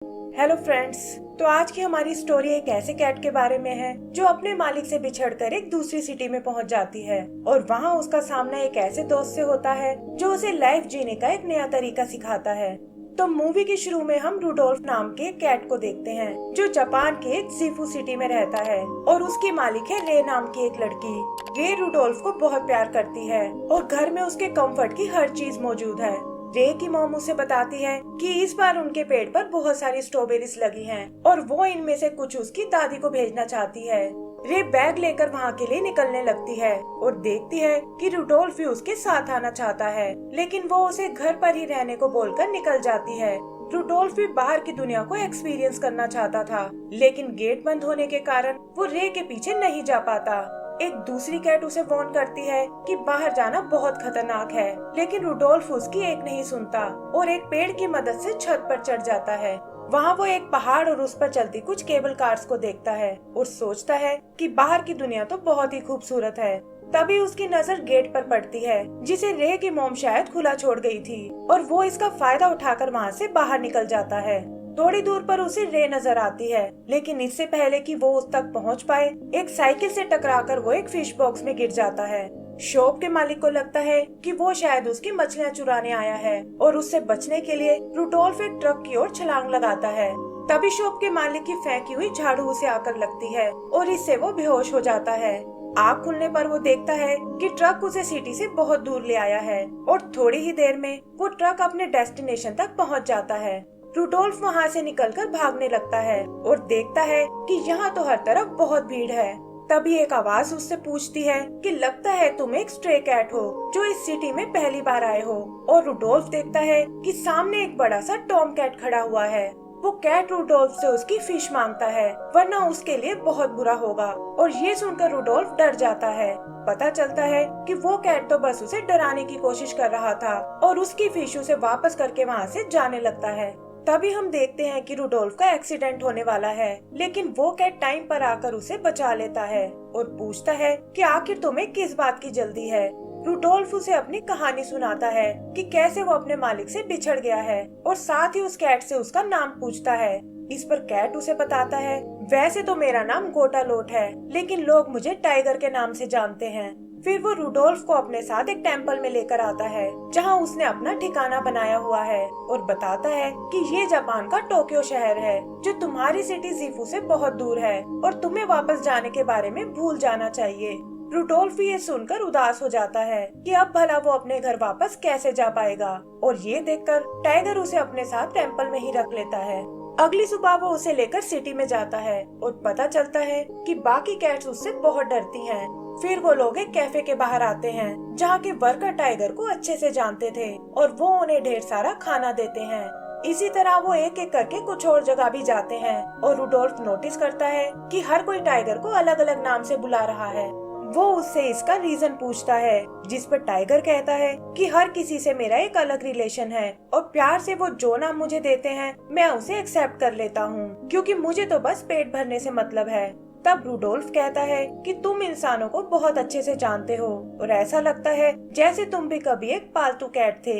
Hello friends. तो आज की हमारी स्टोरी एक ऐसे कैट के बारे में है जो अपने मालिक से बिछड़कर एक दूसरी सिटी में पहुंच जाती है और वहां उसका सामना एक ऐसे दोस्त से होता है जो उसे लाइफ जीने का एक नया तरीका सिखाता है। तो मूवी के शुरू में हम रूडोल्फ नाम के एक कैट को देखते हैं जो जापान के एक जीफू सिटी में रहता है और उसकी मालिक है रे नाम की एक लड़की। रे रूडोल्फ को बहुत प्यार करती है और घर में उसके कंफर्ट की हर चीज मौजूद है। रे की मॉम उसे बताती है कि इस बार उनके पेड़ पर बहुत सारी स्ट्रॉबेरीज लगी हैं और वो इनमें से कुछ उसकी दादी को भेजना चाहती है। रे बैग लेकर वहाँ के लिए निकलने लगती है और देखती है कि रूडोल्फ भी उसके साथ आना चाहता है, लेकिन वो उसे घर पर ही रहने को बोलकर निकल जाती है। रूडोल्फ भी बाहर की दुनिया को एक्सपीरियंस करना चाहता था, लेकिन गेट बंद होने के कारण वो रे के पीछे नहीं जा पाता। एक दूसरी कैट उसे वार्न करती है कि बाहर जाना बहुत खतरनाक है, लेकिन रूडोल्फ उसकी एक नहीं सुनता और एक पेड़ की मदद से छत पर चढ़ जाता है। वहाँ वो एक पहाड़ और उस पर चलती कुछ केबल कार्स को देखता है और सोचता है कि बाहर की दुनिया तो बहुत ही खूबसूरत है। तभी उसकी नजर गेट पर पड़ती है जिसे रे की मॉम शायद खुला छोड़ गई थी और वो इसका फायदा उठाकर वहाँ से बाहर निकल जाता है। थोड़ी दूर पर उसे रे नजर आती है, लेकिन इससे पहले कि वो उस तक पहुंच पाए एक साइकिल से टकराकर वो एक फिश बॉक्स में गिर जाता है। शॉप के मालिक को लगता है कि वो शायद उसकी मछलियां चुराने आया है और उससे बचने के लिए रूडोल्फ एक ट्रक की ओर छलांग लगाता है। तभी शॉप के मालिक की फेंकी हुई झाड़ू उसे आकर लगती है और इससे वो बेहोश हो जाता है। आँख खुलने पर वो देखता है कि ट्रक उसे सिटी से बहुत दूर ले आया है और थोड़ी ही देर में वो ट्रक अपने डेस्टिनेशन तक पहुँच जाता है। रूडोल्फ वहाँ से निकलकर भागने लगता है और देखता है कि यहाँ तो हर तरफ बहुत भीड़ है। तभी एक आवाज उससे पूछती है कि लगता है तुम एक स्ट्रे कैट हो जो इस सिटी में पहली बार आए हो। और रूडोल्फ देखता है कि सामने एक बड़ा सा टॉम कैट खड़ा हुआ है। वो कैट रूडोल्फ से उसकी फिश मांगता है, वरना उसके लिए बहुत बुरा होगा। और ये सुनकर रूडोल्फ डर जाता है। पता चलता है कि वो कैट तो बस उसे डराने की कोशिश कर रहा था और उसकी फिश उसे वापस करके वहाँ से जाने लगता है। तभी हम देखते हैं कि रूडोल्फ का एक्सीडेंट होने वाला है, लेकिन वो कैट टाइम पर आकर उसे बचा लेता है और पूछता है कि आखिर तुम्हें किस बात की जल्दी है। रूडोल्फ उसे अपनी कहानी सुनाता है कि कैसे वो अपने मालिक से बिछड़ गया है और साथ ही उस कैट से उसका नाम पूछता है। इस पर कैट उसे बताता है, वैसे तो मेरा नाम गोटालोट है, लेकिन लोग मुझे टाइगर के नाम से जानते हैं। फिर वो रूडोल्फ को अपने साथ एक टेम्पल में लेकर आता है जहाँ उसने अपना ठिकाना बनाया हुआ है और बताता है कि ये जापान का टोक्यो शहर है जो तुम्हारी सिटी जीफू से बहुत दूर है और तुम्हें वापस जाने के बारे में भूल जाना चाहिए। रूडोल्फ ये सुनकर उदास हो जाता है कि अब भला वो अपने घर वापस कैसे जा पाएगा और ये देखकर टाइगर उसे अपने साथ टेम्पल में ही रख लेता है। अगली सुबह वो उसे लेकर सिटी में जाता है और पता चलता है कि बाकी कैट्स उससे बहुत डरती हैं। फिर वो लोग एक कैफे के बाहर आते हैं जहाँ के वर्कर टाइगर को अच्छे से जानते थे और वो उन्हें ढेर सारा खाना देते हैं। इसी तरह वो एक एक करके कुछ और जगह भी जाते हैं और रूडोल्फ नोटिस करता है कि हर कोई टाइगर को अलग अलग नाम से बुला रहा है। वो उससे इसका रीजन पूछता है, जिस पर टाइगर कहता है कि हर किसी से मेरा एक अलग रिलेशन है और प्यार से वो जो नाम मुझे देते हैं मैं उसे एक्सेप्ट कर लेता हूँ, क्योंकि मुझे तो बस पेट भरने से मतलब है। तब रूडोल्फ कहता है कि तुम इंसानों को बहुत अच्छे से जानते हो और ऐसा लगता है जैसे तुम भी कभी एक पालतू कैट थे।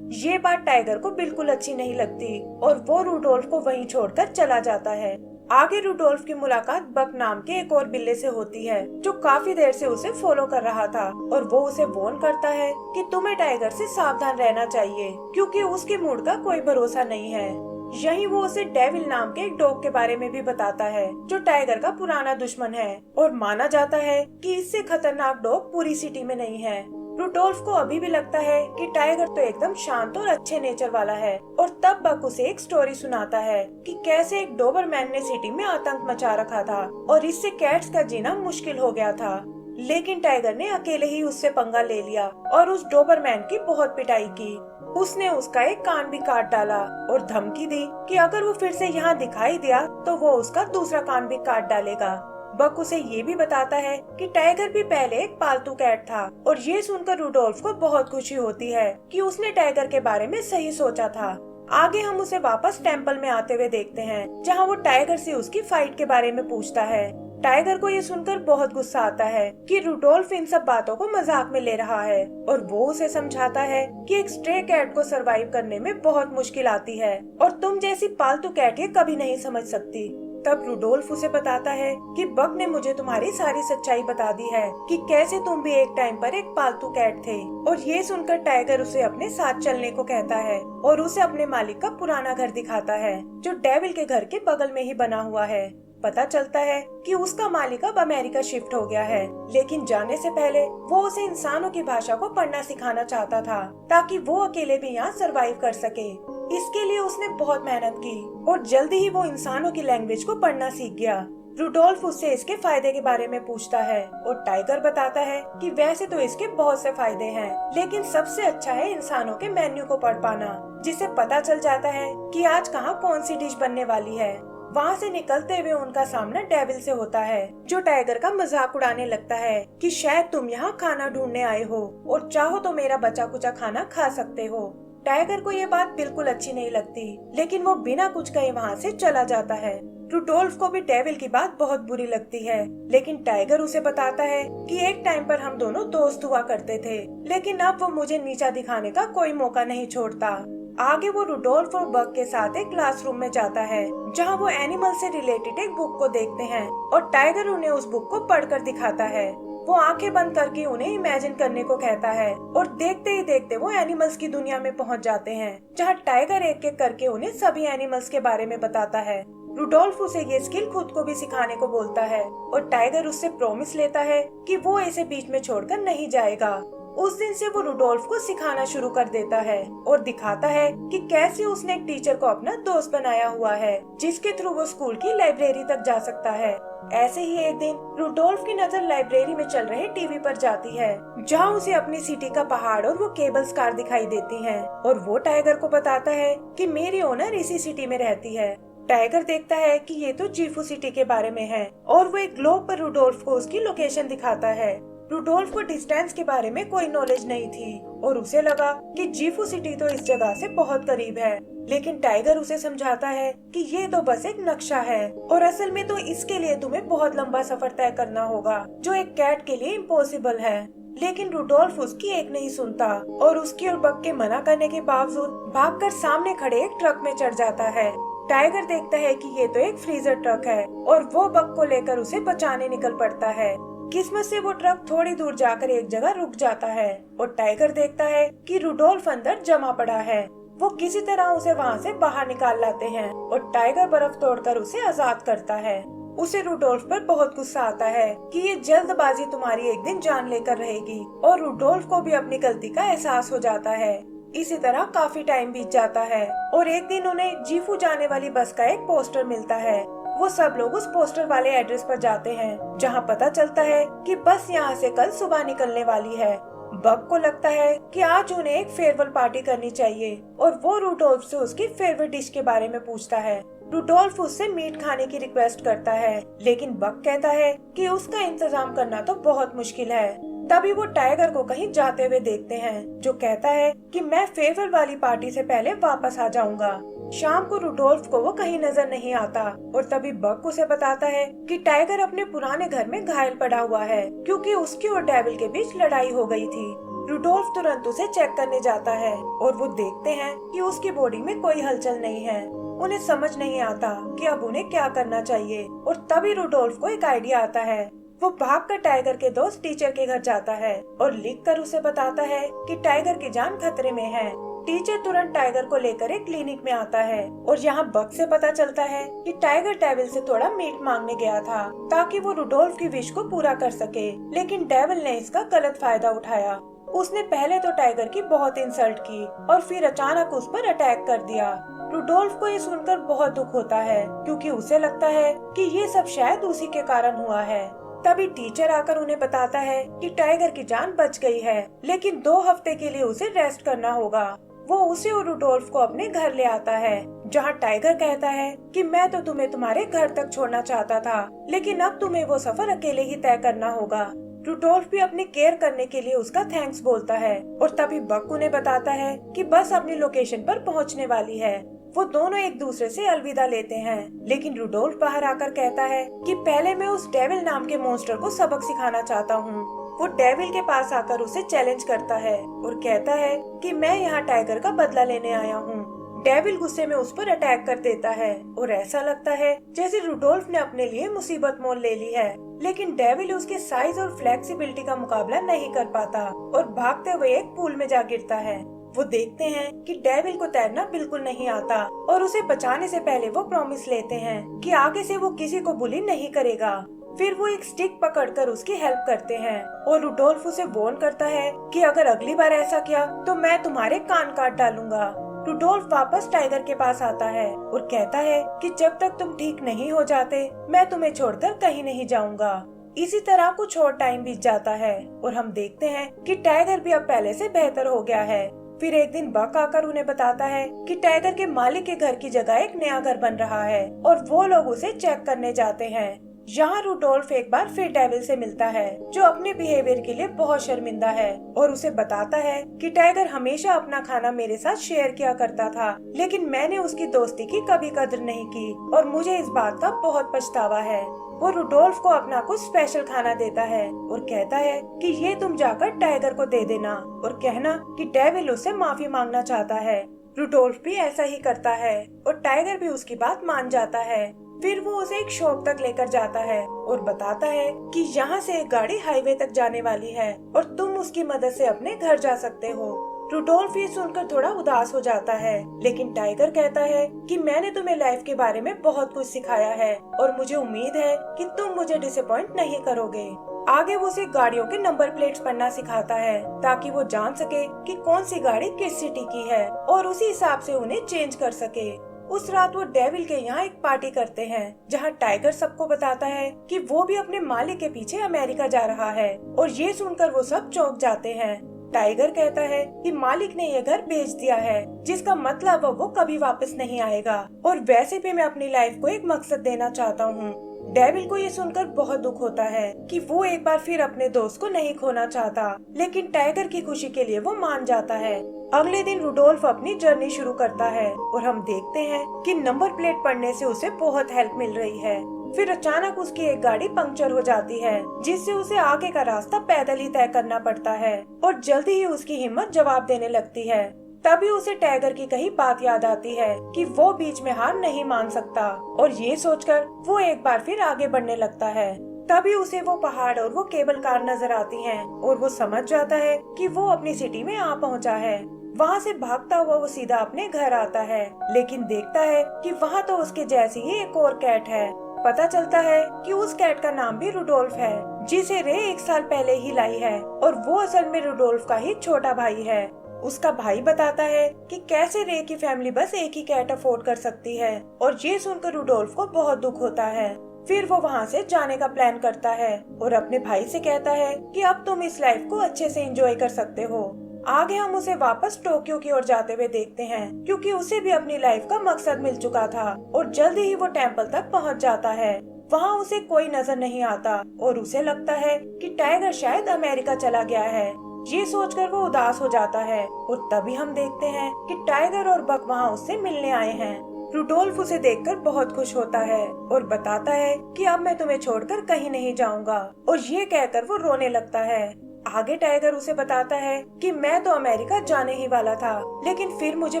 ये बात टाइगर को बिल्कुल अच्छी नहीं लगती और वो रूडोल्फ को वहीं छोड़कर चला जाता है। आगे रूडोल्फ की मुलाकात बक नाम के एक और बिल्ली से होती है जो काफी देर से उसे फॉलो कर रहा था और वो उसे वार्न करता है कि तुम्हें टाइगर से सावधान रहना चाहिए क्योंकि उसके मूड का कोई भरोसा नहीं है। यहीं वो उसे डेविल नाम के एक डॉग के बारे में भी बताता है जो टाइगर का पुराना दुश्मन है और माना जाता है कि इससे खतरनाक डॉग पूरी सिटी में नहीं है। रूडोल्फ को अभी भी लगता है कि टाइगर तो एकदम शांत और अच्छे नेचर वाला है और तब बक उसे एक स्टोरी सुनाता है कि कैसे एक डोबरमैन ने सिटी में आतंक मचा रखा था और इससे कैट्स का जीना मुश्किल हो गया था, लेकिन टाइगर ने अकेले ही उससे पंगा ले लिया और उस डोबरमैन की बहुत पिटाई की। उसने उसका एक कान भी काट डाला और धमकी दी कि अगर वो फिर से यहाँ दिखाई दिया तो वो उसका दूसरा कान भी काट डालेगा। बक उसे ये भी बताता है कि टाइगर भी पहले एक पालतू कैट था और ये सुनकर रूडोल्फ को बहुत खुशी होती है कि उसने टाइगर के बारे में सही सोचा था। आगे हम उसे वापस टेम्पल में आते हुए देखते हैं जहाँ वो टाइगर से उसकी फाइट के बारे में पूछता है। टाइगर को ये सुनकर बहुत गुस्सा आता है कि रूडोल्फ इन सब बातों को मजाक में ले रहा है और वो उसे समझाता है कि एक स्ट्रे कैट को सरवाइव करने में बहुत मुश्किल आती है और तुम जैसी पालतू कैट ये कभी नहीं समझ सकती। तब रूडोल्फ उसे बताता है कि बक ने मुझे तुम्हारी सारी सच्चाई बता दी है कि कैसे तुम भी एक टाइम पर एक पालतू कैट थे। और ये सुनकर टाइगर उसे अपने साथ चलने को कहता है और उसे अपने मालिक का पुराना घर दिखाता है जो डेविल के घर के बगल में ही बना हुआ है। पता चलता है कि उसका मालिक अब अमेरिका शिफ्ट हो गया है, लेकिन जाने से पहले वो उसे इंसानों की भाषा को पढ़ना सिखाना चाहता था ताकि वो अकेले भी यहाँ सरवाइव कर सके। इसके लिए उसने बहुत मेहनत की और जल्दी ही वो इंसानों की लैंग्वेज को पढ़ना सीख गया। रूडोल्फ उससे इसके फायदे के बारे में पूछता है और टाइगर बताता है कि वैसे तो इसके बहुत से फायदे हैं, लेकिन सबसे अच्छा है इंसानों के मेन्यू को पढ़ पाना, जिससे पता चल जाता है कि आज कहाँ कौन सी डिश बनने वाली है। वहाँ से निकलते हुए उनका सामना डेविल से होता है जो टाइगर का मजाक उड़ाने लगता है कि शायद तुम यहाँ खाना ढूंढने आए हो और चाहो तो मेरा बचा कुचा खाना खा सकते हो। टाइगर को ये बात बिल्कुल अच्छी नहीं लगती, लेकिन वो बिना कुछ कहे वहाँ से चला जाता है। रूडोल्फ को भी डेविल की बात बहुत बुरी लगती है, लेकिन टाइगर उसे बताता है कि एक टाइम पर हम दोनों दोस्त हुआ करते थे, लेकिन अब वो मुझे नीचा दिखाने का कोई मौका नहीं छोड़ता। आगे वो रूडोल्फ और बक के साथ एक क्लासरूम में जाता है जहाँ वो एनिमल से रिलेटेड एक बुक को देखते हैं और टाइगर उन्हें उस बुक को पढ़कर दिखाता है। वो आंखें बंद करके उन्हें इमेजिन करने को कहता है और देखते ही देखते वो एनिमल्स की दुनिया में पहुंच जाते हैं जहाँ टाइगर एक एक करके उन्हें सभी एनिमल्स के बारे में बताता है। रूडोल्फ उसे ये स्किल खुद को भी सिखाने को बोलता है और टाइगर उससे प्रॉमिस लेता है कि वो इसे बीच में छोड़कर नहीं जाएगा। उस दिन से वो रूडोल्फ को सिखाना शुरू कर देता है और दिखाता है कि कैसे उसने एक टीचर को अपना दोस्त बनाया हुआ है जिसके थ्रू वो स्कूल की लाइब्रेरी तक जा सकता है। ऐसे ही एक दिन रूडोल्फ की नजर लाइब्रेरी में चल रहे टीवी पर जाती है जहां उसे अपनी सिटी का पहाड़ और वो केबल्स कार दिखाई देती हैं और वो टाइगर को बताता है कि मेरी ओनर इसी सिटी में रहती है। टाइगर देखता है कि ये तो जीफू सिटी के बारे में है और वो एक ग्लोब पर रूडोल्फ को उसकी लोकेशन दिखाता है। रूडोल्फ को डिस्टेंस के बारे में कोई नॉलेज नहीं थी और उसे लगा कि जीफू सिटी तो इस जगह से बहुत करीब है, लेकिन टाइगर उसे समझाता है कि ये तो बस एक नक्शा है और असल में तो इसके लिए तुम्हें बहुत लंबा सफर तय करना होगा जो एक कैट के लिए इम्पॉसिबल है। लेकिन रूडोल्फ उसकी एक नहीं सुनता और उसकी और बक के मना करने के बावजूद भागकर सामने खड़े एक ट्रक में चढ़ जाता है। टाइगर देखता है कि ये तो एक फ्रीजर ट्रक है और वो बक को लेकर उसे बचाने निकल पड़ता है। किस्मत से वो ट्रक थोड़ी दूर जाकर एक जगह रुक जाता है और टाइगर देखता है कि रूडोल्फ अंदर जमा पड़ा है। वो किसी तरह उसे वहाँ से बाहर निकाल लाते हैं और टाइगर बर्फ तोड़कर उसे आजाद करता है। उसे रूडोल्फ पर बहुत गुस्सा आता है कि ये जल्दबाजी तुम्हारी एक दिन जान लेकर रहेगी और रूडोल्फ को भी अपनी गलती का एहसास हो जाता है। इसी तरह काफी टाइम बीत जाता है और एक दिन उन्हें जीफू जाने वाली बस का एक पोस्टर मिलता है। वो सब लोग उस पोस्टर वाले एड्रेस पर जाते हैं जहां पता चलता है कि बस यहां से कल सुबह निकलने वाली है। बक को लगता है कि आज उन्हें एक फेयरवेल पार्टी करनी चाहिए और वो रूडोल्फ से उसकी फेवरेट डिश के बारे में पूछता है। रूडोल्फ उससे मीट खाने की रिक्वेस्ट करता है, लेकिन बक कहता है कि उसका इंतजाम करना तो बहुत मुश्किल है। तभी वो टाइगर को कहीं जाते हुए देखते हैं जो कहता है कि मैं फेयरवेल वाली पार्टी से पहले वापस आ जाऊंगा। शाम को रूडोल्फ को वो कहीं नजर नहीं आता और तभी बक उसे बताता है कि टाइगर अपने पुराने घर में घायल पड़ा हुआ है क्योंकि उसकी और डेविल के बीच लड़ाई हो गई थी। रूडोल्फ तुरंत उसे चेक करने जाता है और वो देखते हैं कि उसकी बॉडी में कोई हलचल नहीं है। उन्हें समझ नहीं आता कि अब उन्हें क्या करना चाहिए और तभी रूडोल्फ को एक आइडिया आता है। वो भागकर टाइगर के दोस्त टीचर के घर जाता है और लिखकर उसे बताता है कि टाइगर की जान खतरे में है। टीचर तुरंत टाइगर को लेकर एक क्लिनिक में आता है और यहाँ बक से पता चलता है कि टाइगर डेविल से थोड़ा मीट मांगने गया था ताकि वो रूडोल्फ की विश को पूरा कर सके, लेकिन डेविल ने इसका गलत फायदा उठाया। उसने पहले तो टाइगर की बहुत इंसल्ट की और फिर अचानक उस पर अटैक कर दिया। रूडोल्फ को ये सुनकर बहुत दुख होता है क्योंकि उसे लगता है कि ये सब शायद उसी के कारण हुआ है। तभी टीचर आकर उन्हें बताता है कि टाइगर की जान बच गई है, लेकिन 2 हफ्ते के लिए उसे रेस्ट करना होगा। वो उसे और रूडोल्फ को अपने घर ले आता है जहाँ टाइगर कहता है कि मैं तो तुम्हें तुम्हारे घर तक छोड़ना चाहता था, लेकिन अब तुम्हें वो सफर अकेले ही तय करना होगा। रूडोल्फ भी अपनी केयर करने के लिए उसका थैंक्स बोलता है और तभी बक उन्हें बताता है कि बस अपनी लोकेशन पर पहुँचने वाली है। वो दोनों एक दूसरे से अलविदा लेते हैं, लेकिन रुडोल्फ बाहर आकर कहता है कि पहले मैं उस डेविल नाम के मॉन्स्टर को सबक सिखाना चाहता हूँ। वो डेविल के पास आकर उसे चैलेंज करता है और कहता है कि मैं यहाँ टाइगर का बदला लेने आया हूँ। डेविल गुस्से में उस पर अटैक कर देता है और ऐसा लगता है जैसे रुडोल्फ ने अपने लिए मुसीबत मोल ले ली है, लेकिन डेविल उसके साइज और फ्लेक्सिबिलिटी का मुकाबला नहीं कर पाता और भागते हुए एक पूल में जा गिरता है। वो देखते हैं कि डेविल को तैरना बिल्कुल नहीं आता और उसे बचाने से पहले वो प्रॉमिस लेते हैं कि आगे से वो किसी को बुली नहीं करेगा। फिर वो एक स्टिक पकड़कर उसकी हेल्प करते हैं और रुडोल्फ उसे वार्न करता है कि अगर अगली बार ऐसा किया तो मैं तुम्हारे कान काट डालूंगा। रुडोल्फ वापस टाइगर के पास आता है और कहता है कि जब तक तुम ठीक नहीं हो जाते मैं तुम्हें छोड़कर कहीं नहीं जाऊंगा। इसी तरह कुछ और टाइम बीत जाता है और हम देखते हैं कि टाइगर भी अब पहले से बेहतर हो गया है। फिर एक दिन बक आकर उन्हें बताता है कि टाइगर के मालिक के घर की जगह एक नया घर बन रहा है और वो लोग उसे चेक करने जाते हैं। यहाँ रुडोल्फ एक बार फिर डेविल से मिलता है जो अपने बिहेवियर के लिए बहुत शर्मिंदा है और उसे बताता है कि टाइगर हमेशा अपना खाना मेरे साथ शेयर किया करता था, लेकिन मैंने उसकी दोस्ती की कभी कदर नहीं की और मुझे इस बात का बहुत पछतावा है। वो रुडोल्फ को अपना कुछ स्पेशल खाना देता है और कहता है कि ये तुम जाकर टाइगर को दे देना और कहना कि डेविल उससे माफी मांगना चाहता है। रुडोल्फ भी ऐसा ही करता है और टाइगर भी उसकी बात मान जाता है। फिर वो उसे एक शॉप तक लेकर जाता है और बताता है कि यहाँ से एक गाड़ी हाईवे तक जाने वाली है और तुम उसकी मदद से अपने घर जा सकते हो। रुडोल्फ ये सुनकर थोड़ा उदास हो जाता है, लेकिन टाइगर कहता है कि मैंने तुम्हें लाइफ के बारे में बहुत कुछ सिखाया है और मुझे उम्मीद है कि तुम मुझे डिसअपॉइंट नहीं करोगे। आगे वो उसे गाड़ियों के नंबर प्लेट्स पढ़ना सिखाता है ताकि वो जान सके कि कौन सी गाड़ी किस सिटी की है और उसी हिसाब से उन्हें चेंज कर सके। उस रात वो डेविल के यहाँ एक पार्टी करते हैं जहाँ टाइगर सबको बताता है कि वो भी अपने मालिक के पीछे अमेरिका जा रहा है और ये सुनकर वो सब चौंक जाते हैं। टाइगर कहता है कि मालिक ने ये घर बेच दिया है, जिसका मतलब वो कभी वापस नहीं आएगा और वैसे भी मैं अपनी लाइफ को एक मकसद देना चाहता हूँ। डेविल को ये सुनकर बहुत दुख होता है कि वो एक बार फिर अपने दोस्त को नहीं खोना चाहता, लेकिन टाइगर की खुशी के लिए वो मान जाता है। अगले दिन रुडोल्फ अपनी जर्नी शुरू करता है और हम देखते हैं कि नंबर प्लेट पढ़ने से उसे बहुत हेल्प मिल रही है। फिर अचानक उसकी एक गाड़ी पंक्चर हो जाती है, जिससे उसे आगे का रास्ता पैदल ही तय करना पड़ता है और जल्दी ही उसकी हिम्मत जवाब देने लगती है। तभी उसे टाइगर की कही बात याद आती है कि वो बीच में हार नहीं मान सकता और ये सोचकर वो एक बार फिर आगे बढ़ने लगता है। तभी उसे वो पहाड़ और वो केबल कार नजर आती हैं और वो समझ जाता है कि वो अपनी सिटी में आ पहुंचा है। वहाँ से भागता हुआ वो सीधा अपने घर आता है, लेकिन देखता है कि वहाँ तो उसके जैसी ही एक और कैट है। पता चलता है कि उस कैट का नाम भी रुडोल्फ है, जिसे रे 1 साल पहले ही लाई है और वो असल में रुडोल्फ का ही छोटा भाई है। उसका भाई बताता है कि कैसे रे की फैमिली बस एक ही कैट अफोर्ड कर सकती है और ये सुनकर रुडोल्फ को बहुत दुख होता है। फिर वो वहाँ से जाने का प्लान करता है और अपने भाई से कहता है कि अब तुम इस लाइफ को अच्छे से एंजॉय कर सकते हो। आगे हम उसे वापस टोक्यो की ओर जाते हुए देखते हैं, क्योंकि उसे भी अपनी लाइफ का मकसद मिल चुका था और जल्दी ही वो टेम्पल तक पहुंच जाता है। वहाँ उसे कोई नजर नहीं आता और उसे लगता है कि टाइगर शायद अमेरिका चला गया है। ये सोचकर वो उदास हो जाता है और तभी हम देखते हैं कि टाइगर और बक वहाँ उससे मिलने आए हैं। रुडोल्फ उसे देखकर बहुत खुश होता है और बताता है कि अब मैं तुम्हें छोड़कर कहीं नहीं जाऊंगा और ये कहकर वो रोने लगता है। आगे टाइगर उसे बताता है कि मैं तो अमेरिका जाने ही वाला था, लेकिन फिर मुझे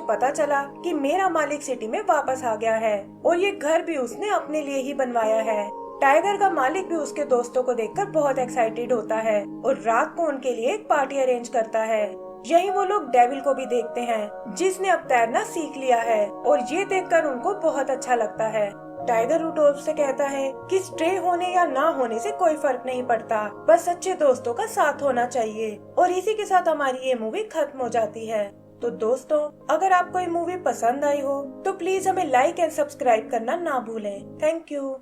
पता चला कि मेरा मालिक सिटी में वापस आ गया है और ये घर भी उसने अपने लिए ही बनवाया है। टाइगर का मालिक भी उसके दोस्तों को देखकर बहुत एक्साइटेड होता है और रात को उनके लिए एक पार्टी अरेंज करता है। यही वो लोग डेविल को भी देखते हैं, जिसने अब तैरना सीख लिया है और ये देखकर उनको बहुत अच्छा लगता है। टाइगर रुडोल्फ से कहता है कि स्ट्रे होने या ना होने से कोई फर्क नहीं पड़ता, बस अच्छे दोस्तों का साथ होना चाहिए। और इसी के साथ हमारी ये मूवी खत्म हो जाती है। तो दोस्तों, अगर आपको ये मूवी पसंद आई हो तो प्लीज हमें लाइक एंड सब्सक्राइब करना ना भूलें। Thank you.